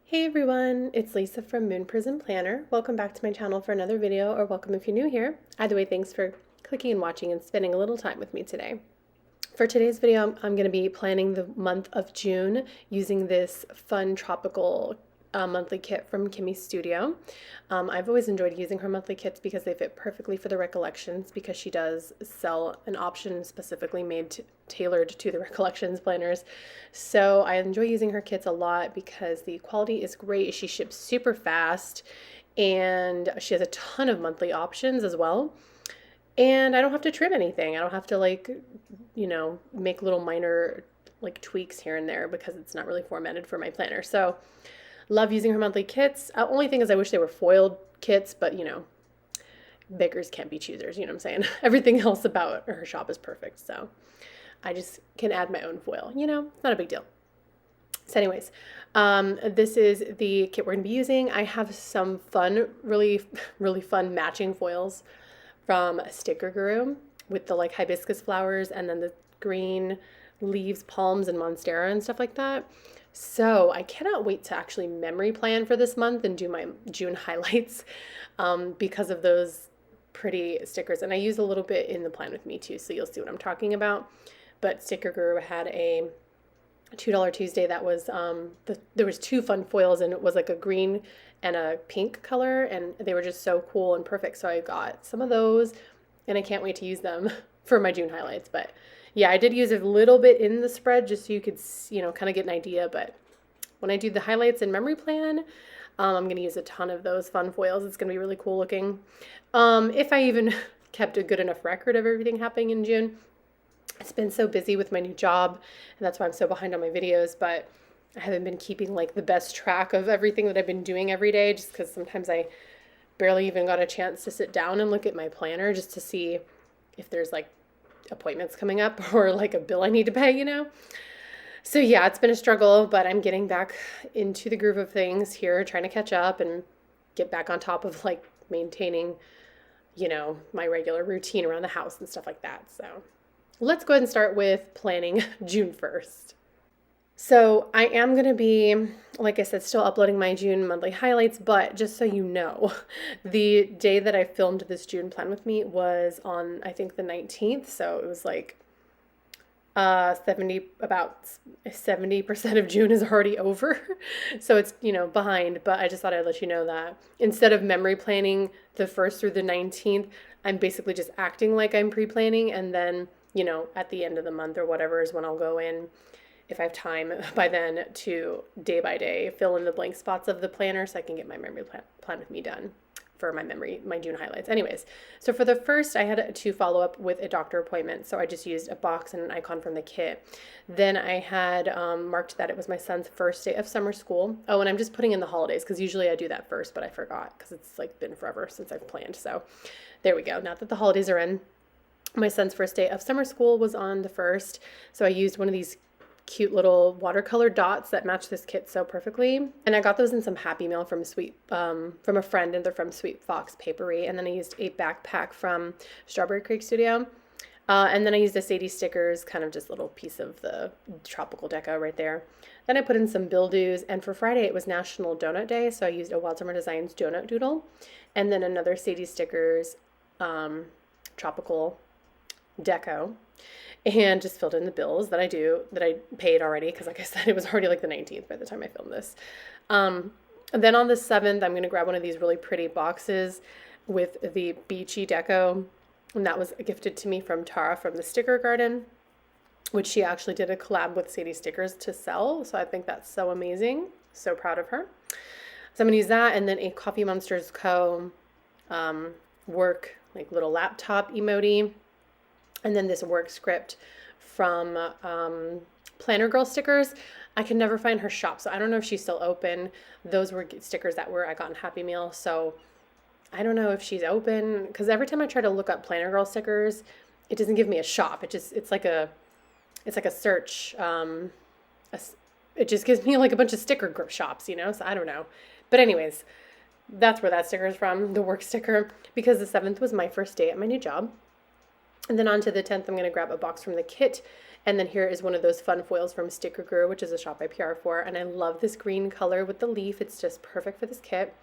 Hey everyone, it's Lisa from Moon Prism Planner. Welcome back to my channel for another video, or welcome if you're new here. Either way, thanks for clicking and watching and spending a little time with me today. For today's video, I'm going to be planning the month of June using this fun tropical monthly kit from KIMMISSTUDIO. I've always enjoyed using her monthly kits because they fit perfectly for the Recollections, because she does sell an option specifically tailored to the Recollections planners. So I enjoy using her kits a lot because the quality is great. She ships super fast and she has a ton of monthly options as well. And I don't have to trim anything. I don't have to make little minor tweaks here and there because it's not really formatted for my planner. So love using her monthly kits. Only thing is I wish they were foiled kits, but beggars can't be choosers, you know what I'm saying? Everything else about her shop is perfect, so I just can add my own foil, it's not a big deal. So anyways, this is the kit we're gonna be using. I have some fun, really fun matching foils from Sticker Guru with the hibiscus flowers and then the green leaves, palms, and monstera and stuff like that. So I cannot wait to actually memory plan for this month and do my June highlights because of those pretty stickers. And I use a little bit in the plan with me too, so you'll see what I'm talking about. But Sticker Guru had a $2 Tuesday that was, there was two fun foils, and it was like a green and a pink color, and they were just so cool and perfect. So I got some of those, and I can't wait to use them for my June highlights. But yeah, I did use a little bit in the spread just so you could, kind of get an idea. But when I do the highlights and memory plan, I'm going to use a ton of those fun foils. It's going to be really cool looking. If I even kept a good enough record of everything happening in June. It's been so busy with my new job, and that's why I'm so behind on my videos, but I haven't been keeping the best track of everything that I've been doing every day, just because sometimes I barely even got a chance to sit down and look at my planner just to see if there's appointments coming up or a bill I need to pay, So yeah, it's been a struggle, but I'm getting back into the groove of things here, trying to catch up and get back on top of maintaining, my regular routine around the house and stuff like that. So let's go ahead and start with planning June 1st. So I am going to be, like I said, still uploading my June monthly highlights, but just so you know, the day that I filmed this June plan with me was on, I think, the 19th. So it was about 70% of June is already over. So it's, behind, but I just thought I'd let you know that instead of memory planning the 1st through the 19th, I'm basically just acting like I'm pre-planning, and then at the end of the month or whatever is when I'll go in, if I have time by then, to day by day fill in the blank spots of the planner so I can get my memory plan with me done for my June highlights. Anyways, so for the first, I had to follow up with a doctor appointment. So I just used a box and an icon from the kit. Then I had marked that it was my son's first day of summer school. Oh, and I'm just putting in the holidays because usually I do that first, but I forgot because it's been forever since I've planned. So there we go. Now that the holidays are in, my son's first day of summer school was on the 1st. So I used one of these cute little watercolor dots that match this kit so perfectly. And I got those in some Happy Mail from a friend, and they're from Sweet Fox Papery. And then I used a backpack from Strawberry Creek Studio. And then I used a Sadie stickers, kind of just a little piece of the tropical deco right there. Then I put in some bill dues, and for Friday it was National Donut Day, so I used a Wild Summer Designs donut doodle, and then another Sadie stickers tropical deco, and just filled in the bills that I paid already, because like I said, it was already the 19th by the time I filmed this. And then on the 7th, I'm going to grab one of these really pretty boxes with the beachy deco, and that was gifted to me from Tara from the Sticker Garden, which she actually did a collab with Sadie Stickers to sell, so I think that's so amazing. So proud of her. So I'm going to use that, and then a Coffee Monsterz Co work little laptop emoji. And then this work script from Planner Girl Stickers. I can never find her shop, so I don't know if she's still open. Those were stickers that I got in Happy Meal, so I don't know if she's open, because every time I try to look up Planner Girl stickers, it doesn't give me a shop. It's like a search. It just gives me a bunch of sticker shops, so I don't know. But anyways, that's where that sticker is from, the work sticker, because the 7th was my first day at my new job. And then on to the 10th, I'm going to grab a box from the kit. And then here is one of those fun foils from Sticker Guru, which is a shop I PR for. And I love this green color with the leaf. It's just perfect for this kit.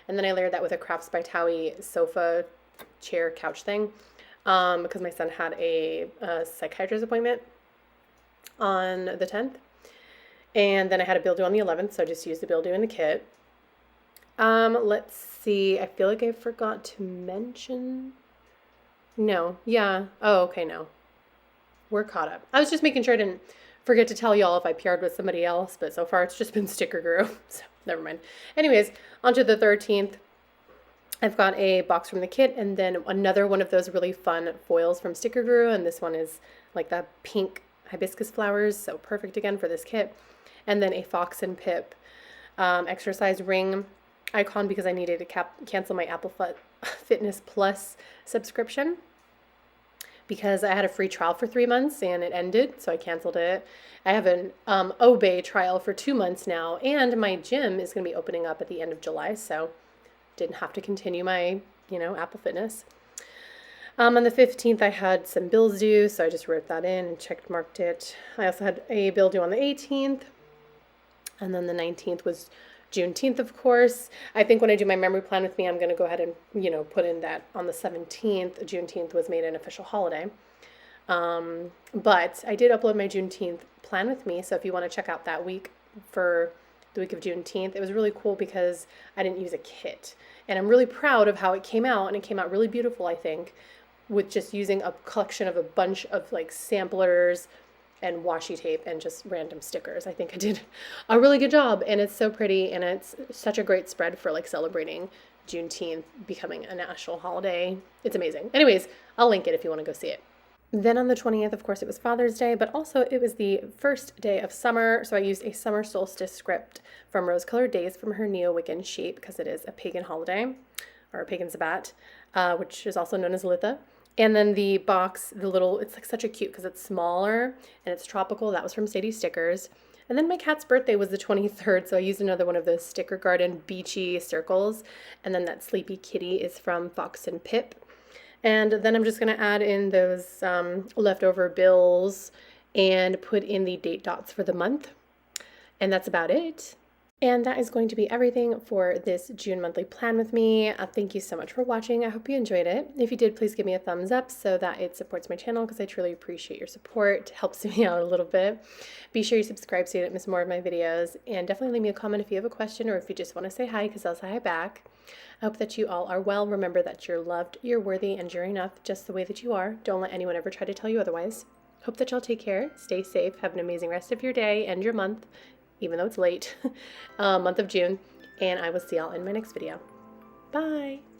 And then I layered that with a Crafts by Thaowie sofa chair couch thing because my son had a psychiatrist appointment on the 10th. And then I had a bill due on the 11th, so I just used the bill due in the kit. Let's see. I feel like I forgot to mention... No. Yeah. Oh, okay, no. We're caught up. I was just making sure I didn't forget to tell y'all if I PR'd with somebody else, but so far it's just been Sticker Guru, so never mind. Anyways, on to the 13th. I've got a box from the kit and then another one of those really fun foils from Sticker Guru, and this one is like the pink hibiscus flowers, so perfect again for this kit. And then a Fox and Pip exercise ring icon because I needed to cancel my Apple Fitness Plus subscription because I had a free trial for 3 months and it ended, so I canceled it. I have an Obey trial for 2 months now, and my gym is going to be opening up at the end of July, so didn't have to continue my, Apple Fitness. On the 15th, I had some bills due, so I just wrote that in and marked it. I also had a bill due on the 18th, and then the 19th was Juneteenth, of course. I think when I do my memory plan with me, I'm going to go ahead and, put in that on the 17th, Juneteenth was made an official holiday. But I did upload my Juneteenth plan with me, so if you want to check out that week for the week of Juneteenth, it was really cool because I didn't use a kit. And I'm really proud of how it came out, and it came out really beautiful, I think, with just using a collection of a bunch of like samplers and washi tape and just random stickers. I think I did a really good job, and it's so pretty, and it's such a great spread for like celebrating Juneteenth becoming a national holiday. It's amazing. Anyways, I'll link it if you want to go see it. Then on the 20th, of course, it was Father's Day, but also it was the first day of summer, so I used a summer solstice script from Colored Daze from her Neo-Wiccan sheet because it is a pagan holiday, or a pagan Sabbat, which is also known as Litha. And then the box, it's like such a cute because it's smaller and it's tropical. That was from Sadie Stickers. And then my cat's birthday was the 23rd, so I used another one of those Sticker Garden beachy circles. And then that sleepy kitty is from Fox and Pip. And then I'm just going to add in those leftover bills and put in the date dots for the month. And that's about it. And that is going to be everything for this June monthly plan with me. Thank you so much for watching. I hope you enjoyed it. If you did, please give me a thumbs up so that it supports my channel because I truly appreciate your support. It helps me out a little bit. Be sure you subscribe so you don't miss more of my videos. And definitely leave me a comment if you have a question or if you just want to say hi because I'll say hi back. I hope that you all are well. Remember that you're loved, you're worthy, and you're enough just the way that you are. Don't let anyone ever try to tell you otherwise. Hope that y'all take care, stay safe, have an amazing rest of your day and your month, even though it's late, month of June, and I will see y'all in my next video. Bye!